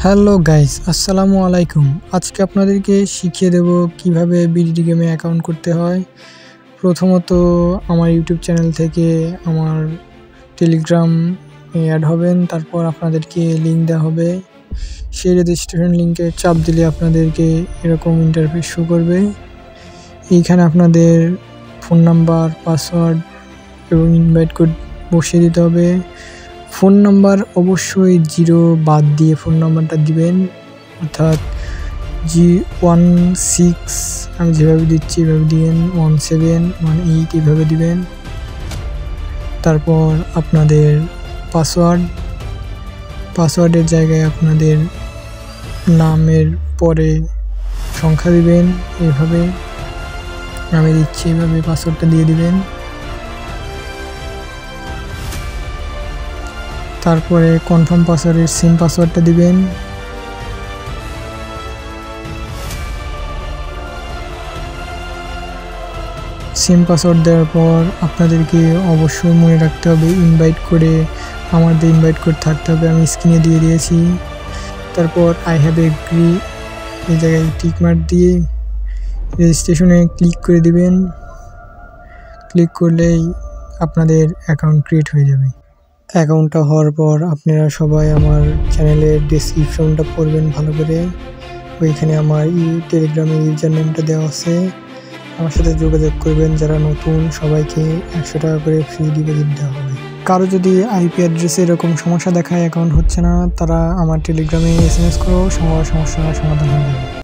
Hello guys, আসসালামু আলাইকুম। আজকে আপনাদেরকে শিখিয়ে দেব কিভাবে বিডিডি গেমে অ্যাকাউন্ট করতে হয়। প্রথমত আমার ইউটিউব চ্যানেল থেকে আমার টেলিগ্রাম অ্যাড হবেন, তারপর আপনাদেরকে লিঙ্ক দেওয়া হবে। সেই রেজিস্ট্রেশন লিঙ্কে চাপ দিলে আপনাদেরকে এরকম ইন্টারফেস শো করবে। এইখানে আপনাদের ফোন নাম্বার, পাসওয়ার্ড এবং ইনভাইট কোড বসিয়ে দিতে হবে। ফোন নাম্বার অবশ্যই 0 বাদ দিয়ে ফোন নাম্বারটা দিবেন, অর্থাৎ G16 আমি যেভাবে দিচ্ছি এভাবে দিবেন, 17 18 এভাবে দিবেন। তারপর আপনাদের পাসওয়ার্ডের জায়গায় আপনাদের নামের পরে সংখ্যা দিবেন, এইভাবে আমি দিচ্ছি এভাবে পাসওয়ার্ডটা দিয়ে দিবেন। তারপরে কনফার্ম পাসওয়ার্ডের সেম পাসওয়ার্ডটা দিবেন। সেম পাসওয়ার্ড দেওয়ার পর আপনাদেরকে অবশ্যই মনে রাখতে হবে ইনভাইট করে, আমাদের ইনভাইট কোড থাকতে হবে, আমি স্ক্রিনে দিয়ে দিয়েছি। তারপর আই হ্যাভ এগ্রি এই জায়গায় টিক মার্ক দিয়ে রেজিস্ট্রেশনে ক্লিক করে দিবেন। ক্লিক করলেই আপনাদের অ্যাকাউন্ট ক্রিয়েট হয়ে যাবে। অ্যাকাউন্টটা হওয়ার পর আপনারা সবাই আমার চ্যানেলের ডেসক্রিপশনটা পড়বেন ভালো করে। ওইখানে আমার টেলিগ্রামের ইউজার নেমটা দেওয়া আছে, আমার সাথে যোগাযোগ করবেন। যারা নতুন সবাইকে 100 টাকা করে ফ্রি ডিপোজিট দেওয়া হবে। কারো যদি আইপি অ্যাড্রেসে এরকম সমস্যা দেখায়, অ্যাকাউন্ট হচ্ছে না, তারা আমার টেলিগ্রামে SMS করো, সমস্যার সমাধান হয়ে যাবে।